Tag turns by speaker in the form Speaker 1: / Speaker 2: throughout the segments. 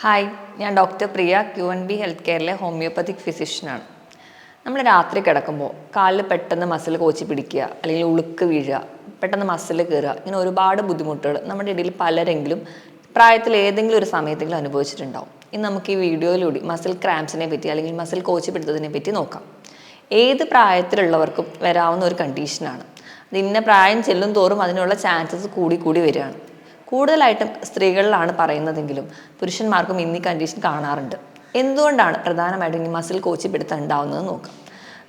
Speaker 1: Hi, ഞാൻ doctor പ്രിയ QNB health കെയറിലെ homeopathic ഫിസിഷ്യനാണ്. നമ്മൾ രാത്രി കിടക്കുമ്പോൾ കാലിൽ പെട്ടെന്ന് മസിൽ കോച്ചി പിടിക്കുക, അല്ലെങ്കിൽ ഉളുക്ക് വീഴുക, പെട്ടെന്ന് മസിൽ കയറുക, ഇങ്ങനെ ഒരുപാട് ബുദ്ധിമുട്ടുകൾ നമ്മുടെ ഇടയിൽ പലരെങ്കിലും പ്രായത്തിൽ ഏതെങ്കിലും ഒരു സമയത്തെങ്കിലും അനുഭവിച്ചിട്ടുണ്ടാവും. ഇന്ന് നമുക്ക് ഈ വീഡിയോയിലൂടെ മസിൽ ക്രാംസിനെ പറ്റി അല്ലെങ്കിൽ മസിൽ കോച്ചി പിടുത്തതിനെ പറ്റി നോക്കാം. ഏത് പ്രായത്തിലുള്ളവർക്കും വരാവുന്ന ഒരു കണ്ടീഷനാണ്. അത് ഇന്ന പ്രായം ചെല്ലും തോറും അതിനുള്ള ചാൻസസ് കൂടി വരികയാണ്. കൂടുതലായിട്ടും സ്ത്രീകളിലാണ് പറയുന്നതെങ്കിലും പുരുഷന്മാർക്കും ഇന്ന് ഈ കണ്ടീഷൻ കാണാറുണ്ട്. എന്തുകൊണ്ടാണ് പ്രധാനമായിട്ടും ഈ മസിൽ കോച്ചി പിടുത്തം ഉണ്ടാവുന്നത് നോക്കാം.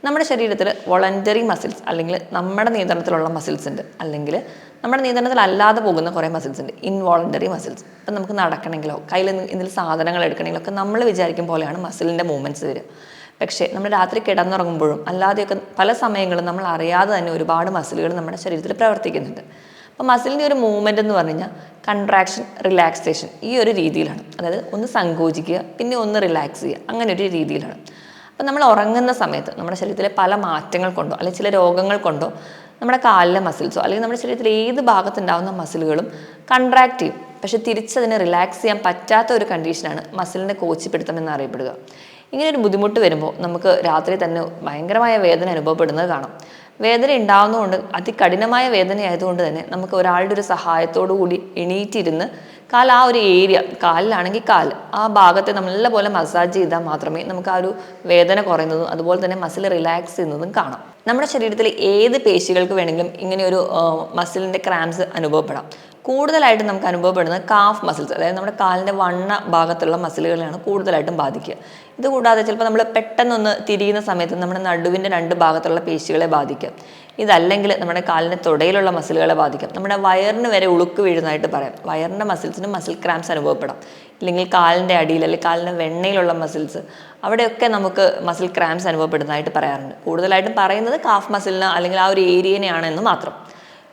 Speaker 1: നമ്മുടെ ശരീരത്തിൽ വോളണ്ടറി മസിൽസ് അല്ലെങ്കിൽ നമ്മുടെ നിയന്ത്രണത്തിലുള്ള മസിൽസ് ഉണ്ട്, അല്ലെങ്കിൽ നമ്മുടെ നിയന്ത്രണത്തിലല്ലാതെ പോകുന്ന കുറേ മസിൽസ് ഉണ്ട്, ഇൻവോളണ്ടറി മസിൽസ്. ഇപ്പം നമുക്ക് നടക്കണമെങ്കിലോ കയ്യിൽ എന്തെങ്കിലും സാധനങ്ങൾ എടുക്കണമെങ്കിലോ ഒക്കെ നമ്മൾ വിചാരിക്കും പോലെയാണ് മസിലിൻ്റെ മൂവ്മെൻറ്റ്സ് വരിക. പക്ഷേ നമ്മൾ രാത്രി കിടന്നുറങ്ങുമ്പോഴും അല്ലാതെയൊക്കെ പല സമയങ്ങളും നമ്മൾ അറിയാതെ തന്നെ ഒരുപാട് മസിലുകൾ നമ്മുടെ ശരീരത്തിൽ പ്രവർത്തിക്കുന്നുണ്ട്. അപ്പോൾ മസിലിൻ്റെ ഒരു മൂവ്മെൻ്റ് എന്ന് പറഞ്ഞു കഴിഞ്ഞാൽ കൺട്രാക്ഷൻ, റിലാക്സേഷൻ, ഈ ഒരു രീതിയിലാണ്. അതായത് ഒന്ന് സങ്കോചിക്കുക, പിന്നെ ഒന്ന് റിലാക്സ് ചെയ്യുക, അങ്ങനെ ഒരു രീതിയിലാണ്. അപ്പോൾ നമ്മൾ ഉറങ്ങുന്ന സമയത്ത് നമ്മുടെ ശരീരത്തിലെ പല മാറ്റങ്ങൾ കൊണ്ടോ അല്ലെങ്കിൽ ചില രോഗങ്ങൾ കൊണ്ടോ നമ്മുടെ കാലിലെ മസിൽസോ അല്ലെങ്കിൽ നമ്മുടെ ശരീരത്തിൽ ഏത് ഭാഗത്തുണ്ടാകുന്ന മസിലുകളും കൺട്രാക്ട് ചെയ്യും. പക്ഷെ തിരിച്ചതിനെ റിലാക്സ് ചെയ്യാൻ പറ്റാത്ത ഒരു കണ്ടീഷനാണ് മസിലിൻ്റെ കോച്ചിപ്പിടുത്തം എന്നറിയപ്പെടുക. ഇങ്ങനെ ഒരു ബുദ്ധിമുട്ട് വരുമ്പോൾ നമുക്ക് രാത്രി തന്നെ ഭയങ്കരമായ വേദന അനുഭവപ്പെടുന്നത് കാണാം. വേദന ഉണ്ടാവുന്നതുകൊണ്ട് അതികഠിനമായ വേദനയായതുകൊണ്ട് തന്നെ നമുക്ക് ഒരാളുടെ ഒരു സഹായത്തോടു കൂടി എണീറ്റിരുന്ന് ആ ഒരു ഏരിയ, കാലിലാണെങ്കിൽ ആ ഭാഗത്തെ നല്ലപോലെ മസാജ് ചെയ്താൽ മാത്രമേ നമുക്ക് ആ ഒരു വേദന കുറയുന്നതും അതുപോലെ തന്നെ മസിൽ റിലാക്സ് ചെയ്യുന്നതും കാണാം. നമ്മുടെ ശരീരത്തിൽ ഏത് പേശികൾക്ക് വേണമെങ്കിലും ഇങ്ങനെ ഒരു മസിലിൻ്റെ ക്രാംസ് അനുഭവപ്പെടാം. കൂടുതലായിട്ടും നമുക്ക് അനുഭവപ്പെടുന്നത് കാഫ് മസിൽസ്, അതായത് നമ്മുടെ കാലിൻ്റെ വണ്ണ ഭാഗത്തുള്ള മസിലുകളെയാണ് കൂടുതലായിട്ടും ബാധിക്കുക. ഇതുകൂടാതെ ചിലപ്പോൾ നമ്മൾ പെട്ടെന്നൊന്ന് തിരിയുന്ന സമയത്ത് നമ്മുടെ നടുവിൻ്റെ രണ്ട് ഭാഗത്തുള്ള പേശികളെ ബാധിക്കാം. ഇതല്ലെങ്കിൽ നമ്മുടെ കാലിൻ്റെ തുടയിലുള്ള മസിലുകളെ ബാധിക്കാം. നമ്മുടെ വയറിന് വരെ ഉളുക്ക് വീഴുന്നതായിട്ട് പറയാം. വയറിൻ്റെ മസിൽസിനും മസിൽ ക്രാംസ് അനുഭവപ്പെടാം. ഇല്ലെങ്കിൽ കാലിൻ്റെ അടിയിൽ അല്ലെങ്കിൽ കാലിൻ്റെ വെണ്ണയിലുള്ള മസിൽസ്, അവിടെയൊക്കെ നമുക്ക് മസിൽ ക്രാംസ് അനുഭവപ്പെടുന്നതായിട്ട് പറയാറുണ്ട്. കൂടുതലായിട്ടും പറയുന്നത് കാഫ് മസിലിന് അല്ലെങ്കിൽ ആ ഒരു ഏരിയനെയാണെന്ന് മാത്രം.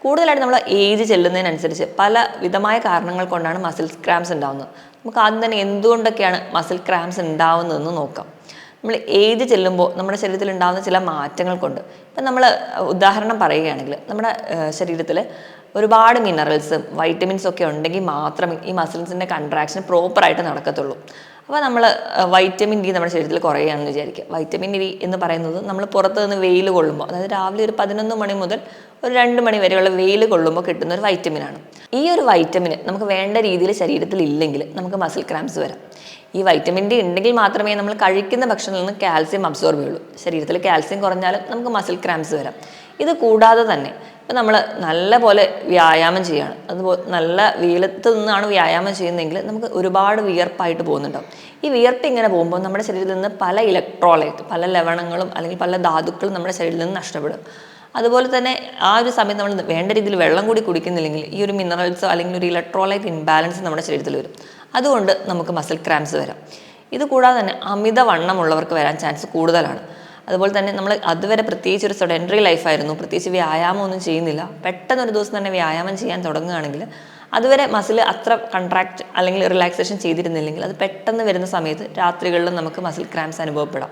Speaker 1: കൂടുതലായിട്ട് നമ്മൾ ഏജ് ചെല്ലുന്നതിനനുസരിച്ച് പല വിധമായ കാരണങ്ങൾ കൊണ്ടാണ് മസിൽ ക്രാംസ് ഉണ്ടാകുന്നത്. നമുക്ക് ആദ്യം തന്നെ എന്തുകൊണ്ടൊക്കെയാണ് മസിൽ ക്രാംസ് ഉണ്ടാവുന്നതെന്ന് നോക്കാം. നമ്മൾ ഏജ് ചെല്ലുമ്പോൾ നമ്മുടെ ശരീരത്തിൽ ഉണ്ടാകുന്ന ചില മാറ്റങ്ങൾ കൊണ്ട്, ഇപ്പം നമ്മൾ ഉദാഹരണം പറയുകയാണെങ്കിൽ നമ്മുടെ ശരീരത്തിൽ ഒരുപാട് മിനറൽസും വൈറ്റമിൻസും ഒക്കെ ഉണ്ടെങ്കിൽ മാത്രമേ ഈ മസിൽസിൻ്റെ കൺട്രാക്ഷൻ പ്രോപ്പറായിട്ട് നടക്കത്തുള്ളൂ. അപ്പോൾ നമ്മൾ വൈറ്റമിൻ ഡി നമ്മുടെ ശരീരത്തിൽ കുറയുകയാണെന്ന് വിചാരിക്കുക. വൈറ്റമിൻ ഡി എന്ന് പറയുന്നത് നമ്മൾ പുറത്ത് നിന്ന് വെയിൽ കൊള്ളുമ്പോൾ, അതായത് രാവിലെ ഒരു 11 മണി മുതൽ ഒരു 2 മണി വരെയുള്ള വെയിൽ കൊള്ളുമ്പോൾ കിട്ടുന്ന ഒരു വൈറ്റമിനാണ്. ഈ ഒരു വൈറ്റമിൻ നമുക്ക് വേണ്ട രീതിയിൽ ശരീരത്തിൽ ഇല്ലെങ്കിൽ നമുക്ക് മസിൽ ക്രാംസ് വരാം. ഈ വൈറ്റമിൻ ഡി ഉണ്ടെങ്കിൽ മാത്രമേ നമ്മൾ കഴിക്കുന്ന ഭക്ഷണത്തിൽ നിന്ന് കാൽസ്യം അബ്സോർബ് ചെയ്യുള്ളൂ. ശരീരത്തിൽ കാൽസ്യം കുറഞ്ഞാലും നമുക്ക് മസിൽ ക്രാംസ് വരാം. ഇത് കൂടാതെ തന്നെ ഇപ്പം നമ്മൾ നല്ല പോലെ വ്യായാമം ചെയ്യുകയാണ്, അതുപോലെ നല്ല വെയിലത്ത് നിന്നാണ് വ്യായാമം ചെയ്യുന്നതെങ്കിൽ നമുക്ക് ഒരുപാട് വിയർപ്പായിട്ട് പോകുന്നുണ്ടാവും. ഈ വിയർപ്പ് ഇങ്ങനെ പോകുമ്പോൾ നമ്മുടെ ശരീരത്തിൽ നിന്ന് പല ഇലക്ട്രോലൈറ്റ്, പല ലവണങ്ങളും അല്ലെങ്കിൽ പല ധാതുക്കളും നമ്മുടെ ശരീരത്തിൽ നിന്ന് നഷ്ടപ്പെടും. അതുപോലെ തന്നെ ആ ഒരു സമയത്ത് നമ്മൾ വേണ്ട രീതിയിൽ വെള്ളം കൂടി കുടിക്കുന്നില്ലെങ്കിൽ ഈ ഒരു മിനറൽസോ അല്ലെങ്കിൽ ഒരു ഇലക്ട്രോലൈറ്റ് ഇംബാലൻസ് നമ്മുടെ ശരീരത്തിൽ വരും. അതുകൊണ്ട് നമുക്ക് മസിൽ ക്രാംസ് വരാം. ഇത് കൂടാതെ തന്നെ അമിതവണ്ണമുള്ളവർക്ക് വരാൻ ചാൻസ് കൂടുതലാണ്. അതുപോലെ തന്നെ നമ്മൾ അതുവരെ പ്രത്യേകിച്ച് ഒരു സെഡൻറ്ററി ലൈഫായിരുന്നു, പ്രത്യേകിച്ച് വ്യായാമം ഒന്നും ചെയ്യുന്നില്ല, പെട്ടെന്ന് ഒരു ദിവസം തന്നെ വ്യായാമം ചെയ്യാൻ തുടങ്ങുകയാണെങ്കിൽ അതുവരെ മസിൽ അത്ര കൺട്രാക്ട് അല്ലെങ്കിൽ റിലാക്സേഷൻ ചെയ്തിരുന്നില്ലെങ്കിൽ അത് പെട്ടെന്ന് വരുന്ന സമയത്ത് രാത്രികളിലും നമുക്ക് മസിൽ ക്രാംസ് അനുഭവപ്പെടാം.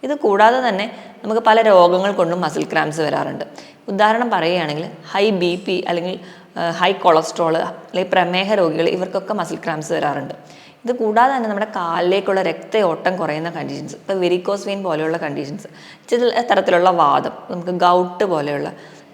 Speaker 1: ഇത് കൂടാതെ തന്നെ നമുക്ക് പല രോഗങ്ങൾ കൊണ്ടും മസിൽ ക്രാംസ് വരാറുണ്ട്. ഉദാഹരണം പറയുകയാണെങ്കിൽ ഹൈ BP അല്ലെങ്കിൽ ഹൈ കൊളസ്ട്രോൾ അല്ലെങ്കിൽ പ്രമേഹ രോഗികൾ, ഇവർക്കൊക്കെ മസിൽ ക്രാംസ് വരാറുണ്ട്. ഇത് കൂടാതെ തന്നെ നമ്മുടെ കാലിലേക്കുള്ള രക്തയോട്ടം കുറയുന്ന കണ്ടീഷൻസ്, ഇപ്പോൾ വെരിക്കോസ് വെയിൻ പോലെയുള്ള കണ്ടീഷൻസ്, ചില തരത്തിലുള്ള വാദം, നമുക്ക് ഗൗട്ട് പോലെയുള്ള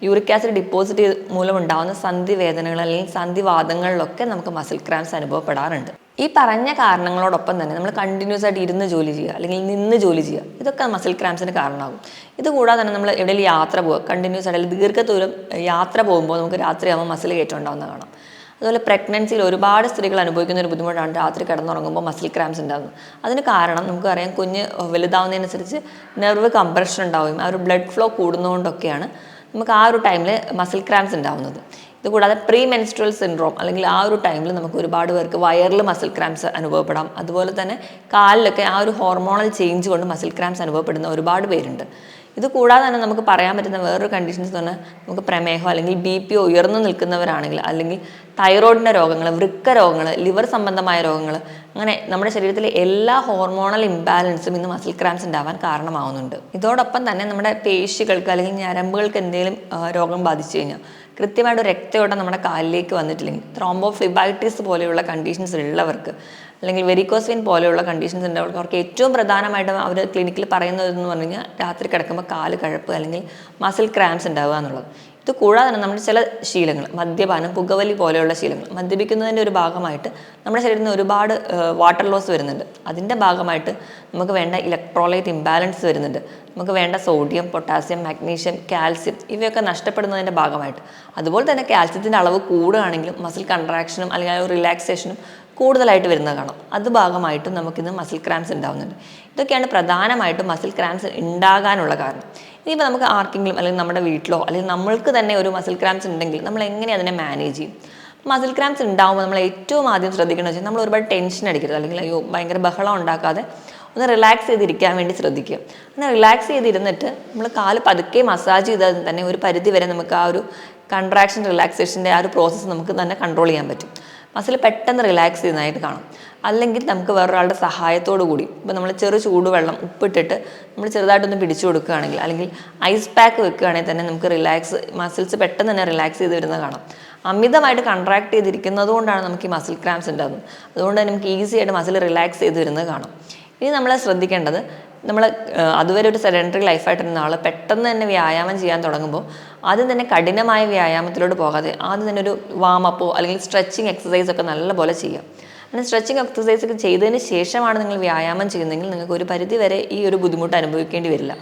Speaker 1: യൂറിക് ആസിഡ് ഡിപ്പോസിറ്റ് മൂലം ഉണ്ടാകുന്ന സന്ധിവേദനകൾ അല്ലെങ്കിൽ സന്ധിവാദങ്ങളിലൊക്കെ നമുക്ക് മസിൽ ക്രാംസ് അനുഭവപ്പെടാറുണ്ട്. ഈ പറഞ്ഞ കാരണങ്ങളോടൊപ്പം തന്നെ നമ്മൾ കണ്ടിന്യൂസ് ആയിട്ട് ഇരുന്ന് ജോലി ചെയ്യുക അല്ലെങ്കിൽ നിന്ന് ജോലി ചെയ്യുക, ഇതൊക്കെ മസിൽ ക്രാംസിന് കാരണമാകും. ഇത് കൂടാതെ തന്നെ നമ്മൾ എവിടെയെങ്കിലും യാത്ര പോവുക, കണ്ടിന്യൂസ് ആയിട്ട് ദീർഘദൂരം യാത്ര പോകുമ്പോൾ നമുക്ക് രാത്രിയാകുമ്പോൾ മസിൽ കയറ്റം ഉണ്ടാകുന്ന കാണാം. അതുപോലെ പ്രഗ്നൻസിയിൽ ഒരുപാട് സ്ത്രീകൾ അനുഭവിക്കുന്ന ഒരു ബുദ്ധിമുട്ടാണ് രാത്രി കിടന്നുറങ്ങുമ്പോൾ മസിൽ ക്രാംസ് ഉണ്ടാകുന്നത്. അതിന് കാരണം നമുക്കറിയാം, കുഞ്ഞ് വലുതാവുന്നതിനനുസരിച്ച് നെർവ് കംപ്രഷൻ ഉണ്ടാവുകയും ആ ഒരു ബ്ലഡ് ഫ്ലോ കൂടുന്നതുകൊണ്ടൊക്കെയാണ് നമുക്ക് ആ ഒരു ടൈമിൽ മസിൽ ക്രാംസ് ഉണ്ടാവുന്നത്. ഇതുകൂടാതെ പ്രീ മെൻസ്ട്രൽ സിൻഡ്രോം അല്ലെങ്കിൽ ആ ഒരു ടൈമിൽ നമുക്ക് ഒരുപാട് പേർക്ക് വയറിൽ മസിൽ ക്രാംസ് അനുഭവപ്പെടാം. അതുപോലെ തന്നെ കാലിലൊക്കെ ആ ഒരു ഹോർമോണൽ ചേഞ്ച് കൊണ്ട് മസിൽ ക്രാംസ് അനുഭവപ്പെടുന്ന ഒരുപാട് പേരുണ്ട്. ഇത് കൂടാതെ തന്നെ നമുക്ക് പറയാൻ പറ്റുന്ന വേറൊരു കണ്ടീഷൻസ് എന്ന് പറഞ്ഞാൽ നമുക്ക് പ്രമേഹം അല്ലെങ്കിൽ BP ഉയർന്നു നിൽക്കുന്നവരാണെങ്കിൽ, അല്ലെങ്കിൽ തൈറോയിഡിൻ്റെ രോഗങ്ങൾ, വൃക്ക രോഗങ്ങൾ, ലിവർ സംബന്ധമായ രോഗങ്ങൾ, അങ്ങനെ നമ്മുടെ ശരീരത്തിലെ എല്ലാ ഹോർമോണൽ ഇംബാലൻസും ഇന്ന് മസിൽ ക്രാംസ് ഉണ്ടാവാൻ കാരണമാവുന്നുണ്ട്. ഇതോടൊപ്പം തന്നെ നമ്മുടെ പേശികൾക്ക് അല്ലെങ്കിൽ ഞരമ്പുകൾക്ക് എന്തെങ്കിലും രോഗം ബാധിച്ചു കഴിഞ്ഞാൽ, കൃത്യമായിട്ട് ഒരു രക്തയോട്ടം നമ്മുടെ കാലിലേക്ക് വന്നിട്ടില്ലെങ്കിൽ, ത്രോംബോഫ്ലിബൈറ്റിസ് പോലെയുള്ള കണ്ടീഷൻസ് ഉള്ളവർക്ക്, അല്ലെങ്കിൽ വെരിക്കോസ് വെയിൻ പോലെയുള്ള കണ്ടീഷൻസ് ഉള്ളവർക്ക്, അവർക്ക് ഏറ്റവും പ്രധാനമായിട്ടും അവർ ക്ലിനിക്കിൽ പറയുന്നതെന്ന് പറഞ്ഞു കഴിഞ്ഞാൽ രാത്രി കിടക്കുമ്പോൾ കാല് കഴപ്പ് അല്ലെങ്കിൽ മസിൽ ക്രാംസ് ഉണ്ടാവുക എന്നുള്ളത്. ഇത് കൂടാതെ തന്നെ നമ്മുടെ ചില ശീലങ്ങൾ, മദ്യപാനം, പുകവലി പോലെയുള്ള ശീലങ്ങൾ, മദ്യപിക്കുന്നതിൻ്റെ ഒരു ഭാഗമായിട്ട് നമ്മുടെ ശരീരത്തിൽ നിന്ന് ഒരുപാട് വാട്ടർ ലോസ് വരുന്നുണ്ട്. അതിൻ്റെ ഭാഗമായിട്ട് നമുക്ക് വേണ്ട ഇലക്ട്രോലൈറ്റ് ഇംബാലൻസ് വരുന്നുണ്ട്. നമുക്ക് വേണ്ട സോഡിയം, പൊട്ടാസ്യം, മാഗ്നീഷ്യം, കാൽസ്യം ഇവയൊക്കെ നഷ്ടപ്പെടുന്നതിൻ്റെ ഭാഗമായിട്ട്. അതുപോലെ തന്നെ കാൽസ്യത്തിൻ്റെ അളവ് കൂടുകയാണെങ്കിലും മസിൽ കൺട്രാക്ഷനും അല്ലെങ്കിൽ റിലാക്സേഷനും കൂടുതലായിട്ട് വരുന്നത് കാണാം. അത് ഭാഗമായിട്ടും നമുക്കിന്ന് മസിൽ ക്രാംസ് ഉണ്ടാകുന്നുണ്ട്. ഇതൊക്കെയാണ് പ്രധാനമായിട്ടും മസിൽ ക്രാംസ് ഉണ്ടാകാനുള്ള കാരണം. ഇനിയിപ്പോൾ നമുക്ക് ആർക്കെങ്കിലും അല്ലെങ്കിൽ നമ്മുടെ വീട്ടിലോ അല്ലെങ്കിൽ നമ്മൾക്ക് തന്നെ ഒരു മസിൽ ക്രാംസ് ഉണ്ടെങ്കിൽ നമ്മൾ എങ്ങനെ അതിനെ മാനേജ് ചെയ്യും? മസിൽ ക്രാംസ് ഉണ്ടാകുമ്പോൾ നമ്മൾ ഏറ്റവും ആദ്യം ശ്രദ്ധിക്കേണ്ടത് വെച്ചാൽ നമ്മൾ ഒരുപാട് ടെൻഷൻ അടിക്കരുത്, അല്ലെങ്കിൽ അയ്യോ ഭയങ്കര ബഹളം ഉണ്ടാക്കാതെ ഒന്ന് റിലാക്സ് ചെയ്തിരിക്കാൻ വേണ്ടി ശ്രദ്ധിക്കുക. അങ്ങനെ റിലാക്സ് ചെയ്തിരുന്നിട്ട് നമ്മൾ കാല് പതുക്കെ മസാജ് ചെയ്താൽ തന്നെ ഒരു പരിധി വരെ നമുക്ക് ആ ഒരു കൺട്രാക്ഷൻ റിലാക്സേഷൻ്റെ ആ ഒരു പ്രോസസ്സ് നമുക്ക് തന്നെ കൺട്രോൾ ചെയ്യാൻ പറ്റും. മസിൽ പെട്ടെന്ന് റിലാക്സ് ചെയ്യുന്നതായിട്ട് കാണാം. അല്ലെങ്കിൽ നമുക്ക് വേറൊരാളുടെ സഹായത്തോടു കൂടി, ഇപ്പോൾ നമ്മൾ ചെറു ചൂടുവെള്ളം ഉപ്പിട്ടിട്ട് നമ്മൾ ചെറുതായിട്ടൊന്ന് പിടിച്ചു കൊടുക്കുകയാണെങ്കിൽ, അല്ലെങ്കിൽ ഐസ് പാക്ക് വെക്കുകയാണെങ്കിൽ തന്നെ നമുക്ക് മസിൽസ് പെട്ടെന്ന് തന്നെ റിലാക്സ് ചെയ്ത് വരുന്നത് കാണാം. അമിതമായിട്ട് കൺട്രാക്ട് ചെയ്തിരിക്കുന്നത് കൊണ്ടാണ് നമുക്ക് ഈ മസിൽ ക്രാംസ് ഉണ്ടാകുന്നത്. അതുകൊണ്ട് തന്നെ നമുക്ക് ഈസി ആയിട്ട് മസിൽ റിലാക്സ് ചെയ്ത് വരുന്നത് കാണാം. ഇനി നമ്മൾ ശ്രദ്ധിക്കേണ്ടത്, നമ്മൾ അതുവരെ ഒരു സെഡൻറ്ററി ലൈഫായിട്ടിരുന്ന ആൾ പെട്ടെന്ന് തന്നെ വ്യായാമം ചെയ്യാൻ തുടങ്ങുമ്പോൾ ആദ്യം തന്നെ കഠിനമായ വ്യായാമത്തിലോട്ട് പോകാതെ ആദ്യം തന്നെ ഒരു വാമപ്പോ അല്ലെങ്കിൽ സ്ട്രെച്ചിങ് എക്സസൈസ് ഒക്കെ നല്ലപോലെ ചെയ്യാം. അങ്ങനെ സ്ട്രെച്ചിങ് എക്സസൈസ് ഒക്കെ ചെയ്തതിന് ശേഷമാണ് നിങ്ങൾ വ്യായാമം ചെയ്യുന്നതെങ്കിൽ നിങ്ങൾക്ക് ഒരു പരിധി വരെ ഈ ഒരു ബുദ്ധിമുട്ട് അനുഭവിക്കേണ്ടി വരില്ല.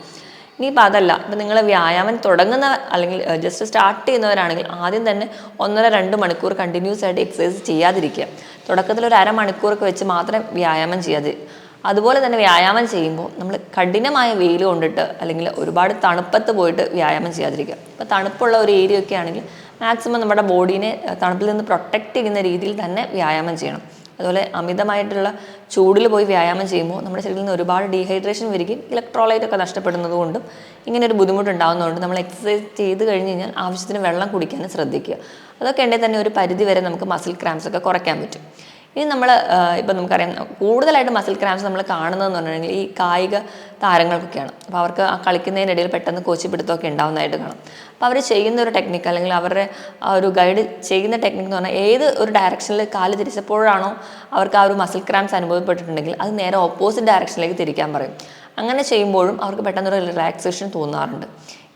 Speaker 1: ഇനിയിപ്പോൾ അതല്ല, ഇപ്പം നിങ്ങൾ വ്യായാമം തുടങ്ങുന്ന അല്ലെങ്കിൽ ജസ്റ്റ് സ്റ്റാർട്ട് ചെയ്യുന്നവരാണെങ്കിൽ ആദ്യം തന്നെ 1.5-2 മണിക്കൂർ കണ്ടിന്യൂസ് ആയിട്ട് എക്സസൈസ് ചെയ്യാതിരിക്കുക. തുടക്കത്തിൽ ഒരു അരമണിക്കൂറൊക്കെ വെച്ച് മാത്രം വ്യായാമം ചെയ്യാതെ. അതുപോലെ തന്നെ വ്യായാമം ചെയ്യുമ്പോൾ നമ്മൾ കഠിനമായ വെയിൽ കൊണ്ടിട്ട് അല്ലെങ്കിൽ ഒരുപാട് തണുപ്പത്ത് പോയിട്ട് വ്യായാമം ചെയ്യാതിരിക്കുക. ഇപ്പോൾ തണുപ്പുള്ള ഒരു ഏരിയ ഒക്കെ ആണെങ്കിൽ മാക്സിമം നമ്മുടെ ബോഡീനെ തണുപ്പിൽ നിന്ന് പ്രൊട്ടക്റ്റ് ചെയ്യുന്ന രീതിയിൽ തന്നെ വ്യായാമം ചെയ്യണം. അതുപോലെ അമിതമായിട്ടുള്ള ചൂടിൽ പോയി വ്യായാമം ചെയ്യുമ്പോൾ നമ്മുടെ ശരീരത്തിൽ നിന്ന് ഒരുപാട് ഡീഹൈഡ്രേഷൻ വരികയും ഇലക്ട്രോലൈറ്റ് ഒക്കെ നഷ്ടപ്പെടുന്നത് കൊണ്ടും ഇങ്ങനെ ഒരു ബുദ്ധിമുട്ടുണ്ടാകുന്നതുകൊണ്ട് നമ്മൾ എക്സസൈസ് ചെയ്ത് കഴിഞ്ഞ് കഴിഞ്ഞാൽ ആവശ്യത്തിന് വെള്ളം കുടിക്കാനും ശ്രദ്ധിക്കുക. അതൊക്കെ ഉണ്ടെങ്കിൽ തന്നെ ഒരു പരിധി വരെ നമുക്ക് മസിൽ ക്രാംസ് ഒക്കെ കുറയ്ക്കാൻ പറ്റും. ഇനി നമ്മൾ ഇപ്പം നമുക്കറിയാം കൂടുതലായിട്ട് മസിൽ ക്രാംസ് നമ്മൾ കാണുന്നതെന്ന് പറഞ്ഞിട്ടുണ്ടെങ്കിൽ ഈ കായിക താരങ്ങൾക്കൊക്കെയാണ്. അപ്പോൾ അവർക്ക് ആ കളിക്കുന്നതിനിടയിൽ പെട്ടെന്ന് കോച്ചിപ്പിടുത്തമൊക്കെ ഉണ്ടാകുന്നതായിട്ട് കാണാം. അപ്പോൾ അവർ ചെയ്യുന്ന ഒരു ടെക്നിക്ക് അല്ലെങ്കിൽ അവരുടെ ആ ഒരു ഗൈഡ് ചെയ്യുന്ന ടെക്നിക്ക് എന്ന് പറഞ്ഞാൽ ഏത് ഒരു ഡയറക്ഷനിൽ കാല് തിരിച്ചപ്പോഴാണോ അവർക്ക് ആ ഒരു മസിൽ ക്രാംസ് അനുഭവപ്പെട്ടിട്ടുണ്ടെങ്കിൽ അത് നേരെ ഓപ്പോസിറ്റ് ഡയറക്ഷനിലേക്ക് തിരിക്കാൻ പറയും. അങ്ങനെ ചെയ്യുമ്പോഴും അവർക്ക് പെട്ടെന്നൊരു റിലാക്സേഷൻ തോന്നാറുണ്ട്.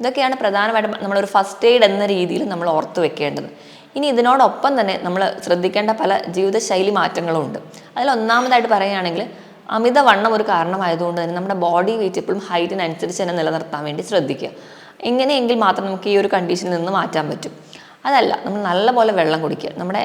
Speaker 1: ഇതൊക്കെയാണ് പ്രധാനമായിട്ടും നമ്മളൊരു ഫസ്റ്റ് എയ്ഡ് എന്ന രീതിയിൽ നമ്മൾ ഓർത്ത് വെക്കേണ്ടത്. ഇനി ഇതിനോടൊപ്പം തന്നെ നമ്മൾ ശ്രദ്ധിക്കേണ്ട പല ജീവിതശൈലി മാറ്റങ്ങളും ഉണ്ട്. അതിലൊന്നാമതായിട്ട് പറയുകയാണെങ്കിൽ അമിതവണ്ണം ഒരു കാരണമായതുകൊണ്ട് തന്നെ നമ്മുടെ ബോഡി വെയിറ്റ് എപ്പോഴും ഹൈറ്റിനനുസരിച്ച് തന്നെ നിലനിർത്താൻ വേണ്ടി ശ്രദ്ധിക്കുക. എങ്ങനെയെങ്കിൽ മാത്രം നമുക്ക് ഈ ഒരു കണ്ടീഷനിൽ നിന്ന് മാറ്റാൻ പറ്റും. അതല്ല, നമ്മൾ നല്ലപോലെ വെള്ളം കുടിക്കുക. നമ്മുടെ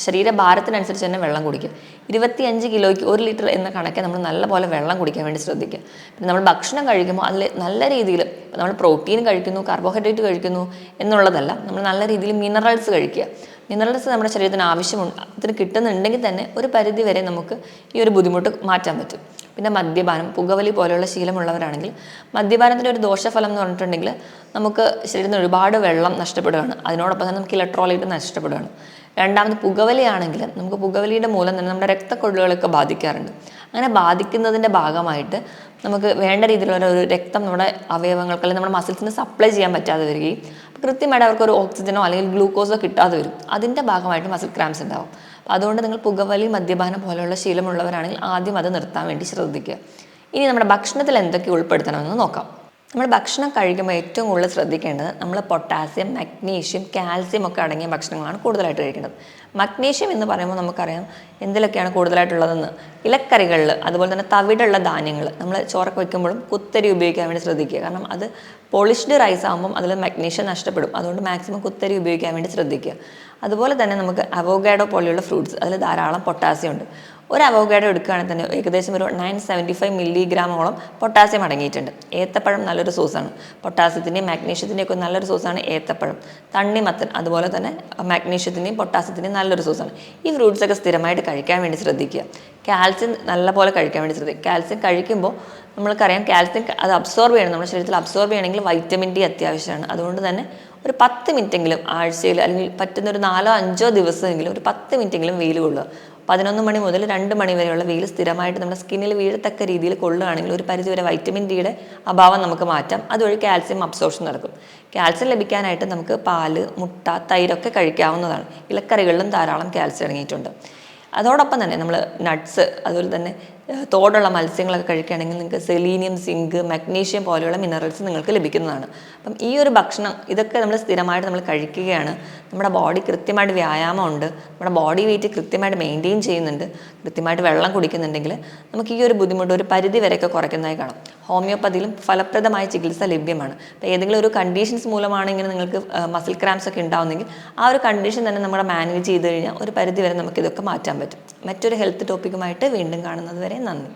Speaker 1: ശരീരഭാരത്തിനനുസരിച്ച് തന്നെ വെള്ളം കുടിക്കുക. 25 കിലോയ്ക്ക് 1 ലിറ്റർ എന്ന കണക്കെ നമ്മൾ നല്ലപോലെ വെള്ളം കുടിക്കാൻ വേണ്ടി ശ്രദ്ധിക്കുക. പിന്നെ നമ്മൾ ഭക്ഷണം കഴിക്കുമ്പോൾ അതിൽ നല്ല രീതിയിൽ നമ്മൾ പ്രോട്ടീൻ കഴിക്കുന്നു, കാർബോഹൈഡ്രേറ്റ് കഴിക്കുന്നു എന്നുള്ളതല്ല, നമ്മൾ നല്ല രീതിയിൽ മിനറൽസ് കഴിക്കുക. മിനറൽസ് നമ്മുടെ ശരീരത്തിന് ആവശ്യമുണ്ട്, അതിന് കിട്ടുന്നുണ്ടെങ്കിൽ തന്നെ ഒരു പരിധി വരെ നമുക്ക് ഈ ഒരു ബുദ്ധിമുട്ട് മാറ്റാൻ പറ്റും. പിന്നെ മദ്യപാനം, പുകവലി പോലെയുള്ള ശീലമുള്ളവരാണെങ്കിൽ മദ്യപാനത്തിൻ്റെ ഒരു ദോഷഫലം എന്ന് പറഞ്ഞിട്ടുണ്ടെങ്കിൽ നമുക്ക് ശരീരത്തിന് ഒരുപാട് വെള്ളം നഷ്ടപ്പെടുകയാണ്. അതിനോടൊപ്പം തന്നെ നമുക്ക് ഇലക്ട്രോലൈറ്റ് നഷ്ടപ്പെടുകയാണ്. രണ്ടാമത് പുകവലിയാണെങ്കിൽ നമുക്ക് പുകവലിയുടെ മൂലം തന്നെ നമ്മുടെ രക്തക്കൊഴലുകളൊക്കെ ബാധിക്കാറുണ്ട്. അങ്ങനെ ബാധിക്കുന്നതിൻ്റെ ഭാഗമായിട്ട് നമുക്ക് വേണ്ട രീതിയിലുള്ള ഒരു രക്തം നമ്മുടെ അവയവങ്ങൾക്ക് അല്ലെങ്കിൽ നമ്മുടെ മസിൽസിന് സപ്ലൈ ചെയ്യാൻ പറ്റാതെ വരികയും കൃത്യമായിട്ട് അവർക്കൊരു ഓക്സിജനോ അല്ലെങ്കിൽ ഗ്ലൂക്കോസോ കിട്ടാതെ വരും. അതിൻ്റെ ഭാഗമായിട്ട് മസിൽ ക്രാംസ് ഉണ്ടാവും. അപ്പോൾ അതുകൊണ്ട് നിങ്ങൾ പുകവലി, മദ്യപാനം പോലെയുള്ള ശീലമുള്ളവരാണെങ്കിൽ ആദ്യം അത് നിർത്താൻ വേണ്ടി ശ്രദ്ധിക്കുക. ഇനി നമ്മുടെ ഭക്ഷണത്തിൽ എന്തൊക്കെ ഉൾപ്പെടുത്തണമെന്ന് നോക്കാം. നമ്മൾ ഭക്ഷണം കഴിക്കുമ്പോൾ ഏറ്റവും കൂടുതൽ ശ്രദ്ധിക്കേണ്ടത് നമ്മൾ പൊട്ടാസ്യം, മഗ്നീഷ്യം, കാൽസ്യം ഒക്കെ അടങ്ങിയ ഭക്ഷണങ്ങളാണ് കൂടുതലായിട്ട് കഴിക്കേണ്ടത്. മഗ്നീഷ്യം എന്ന് പറയുമ്പോൾ നമുക്കറിയാം എന്തിലൊക്കെയാണ് കൂടുതലായിട്ടുള്ളതെന്ന്. ഇലക്കറികളിൽ, അതുപോലെ തന്നെ തവിടുള്ള ധാന്യങ്ങൾ, നമ്മൾ ചോറൊക്കെ വയ്ക്കുമ്പോഴും കുത്തരി ഉപയോഗിക്കാൻ വേണ്ടി ശ്രദ്ധിക്കുക. കാരണം അത് പോളിഷ്ഡ് റൈസ് ആകുമ്പം അതിൽ മഗ്നീഷ്യം നഷ്ടപ്പെടും. അതുകൊണ്ട് മാക്സിമം കുത്തരി ഉപയോഗിക്കാൻ വേണ്ടി ശ്രദ്ധിക്കുക. അതുപോലെ തന്നെ നമുക്ക് അവോക്കാഡോ പോലെയുള്ള ഫ്രൂട്ട്സ്, അതിൽ ധാരാളം പൊട്ടാസ്യം ഉണ്ട്. ഒരു അവോക്കാഡോ എടുക്കുകയാണെങ്കിൽ തന്നെ ഏകദേശം ഒരു 975 മില്ലിഗ്രാമോളം പൊട്ടാസ്യം അടങ്ങിയിട്ടുണ്ട്. ഏത്തപ്പഴം നല്ലൊരു സോഴ്സാണ്. പൊട്ടാസ്യത്തിൻ്റെയും മാഗ്നീഷ്യത്തിൻ്റെയും ഒക്കെ നല്ലൊരു സോഴ്സാണ് ഏത്തപ്പഴം. തണ്ണിമത്തൻ അതുപോലെ തന്നെ മാഗ്നീഷ്യത്തിൻ്റെയും പൊട്ടാസ്യത്തിൻ്റെയും നല്ലൊരു സോഴ്സാണ്. ഈ ഫ്രൂട്ട്സൊക്കെ സ്ഥിരമായിട്ട് കഴിക്കാൻ വേണ്ടി ശ്രദ്ധിക്കുക. കാൽസ്യം നല്ലപോലെ കഴിക്കാൻ വേണ്ടി ശ്രദ്ധിക്കുക. കാൽസ്യം കഴിക്കുമ്പോൾ നമ്മൾക്കറിയാം കാൽസ്യം അത് അബ്സോർബ് ചെയ്യണം. നമ്മുടെ ശരീരത്തിൽ അബ്സോർബ് ചെയ്യണമെങ്കിൽ വൈറ്റമിൻ ഡി അത്യാവശ്യമാണ്. അതുകൊണ്ട് തന്നെ ഒരു 10 മിനിറ്റെങ്കിലും ആഴ്ചയിൽ അല്ലെങ്കിൽ പറ്റുന്ന ഒരു 4-5 ദിവസമെങ്കിലും ഒരു 10 മിനിറ്റെങ്കിലും വെയിൽ കൊള്ളുക. 11 മണി മുതൽ 2 മണി വരെയുള്ള വെയിൽ സ്ഥിരമായിട്ട് നമ്മുടെ സ്കിന്നിൽ വീഴത്തക്ക രീതിയിൽ കൊള്ളുകയാണെങ്കിൽ ഒരു പരിധിവരെ വൈറ്റമിൻ ഡിയുടെ അഭാവം നമുക്ക് മാറ്റാം. അതുവഴി കാൽസ്യം അബ്സോർപ്ഷൻ നടക്കും. കാൽസ്യം ലഭിക്കാനായിട്ട് നമുക്ക് പാല്, മുട്ട, തൈരൊക്കെ കഴിക്കാവുന്നതാണ്. ഇലക്കറികളിലും ധാരാളം കാൽസ്യം അടങ്ങിയിട്ടുണ്ട്. അതോടൊപ്പം തന്നെ നമ്മൾ നട്ട്സ്, അതുപോലെ തന്നെ തോടുള്ള മത്സ്യങ്ങളൊക്കെ കഴിക്കുകയാണെങ്കിൽ നിങ്ങൾക്ക് സെലീനിയം, സിങ്ക്, മഗ്നീഷ്യം പോലെയുള്ള മിനറൽസ് നിങ്ങൾക്ക് ലഭിക്കുന്നതാണ്. അപ്പം ഈ ഒരു ഭക്ഷണം ഇതൊക്കെ നമ്മൾ സ്ഥിരമായിട്ട് നമ്മൾ കഴിക്കുകയാണ്, നമ്മുടെ ബോഡി കൃത്യമായിട്ട് വ്യായാമമുണ്ട്, നമ്മുടെ ബോഡി വെയിറ്റ് കൃത്യമായിട്ട് മെയിൻറ്റെയിൻ ചെയ്യുന്നുണ്ട്, കൃത്യമായിട്ട് വെള്ളം കുടിക്കുന്നുണ്ടെങ്കിൽ നമുക്ക് ഈ ഒരു ബുദ്ധിമുട്ട് ഒരു പരിധി വരെയൊക്കെ കുറയ്ക്കുന്നതായി കാണാം. ഹോമിയോപ്പതിയിലും ഫലപ്രദമായ ചികിത്സ ലഭ്യമാണ്. അപ്പോൾ ഏതെങ്കിലും ഒരു കണ്ടീഷൻസ് മൂലമാണ് ഇങ്ങനെ നിങ്ങൾക്ക് മസിൽ ക്രാംസ് ഒക്കെ ഉണ്ടാവുന്നെങ്കിൽ ആ ഒരു കണ്ടീഷൻ തന്നെ നമ്മുടെ മാനേജ് ചെയ്ത് കഴിഞ്ഞാൽ ഒരു പരിധി വരെ നമുക്കിതൊക്കെ മാറ്റാൻ പറ്റും. മറ്റൊരു ഹെൽത്ത് ടോപ്പിക്കുമായിട്ട് വീണ്ടും കാണുന്നത് വരെ നന്ദി.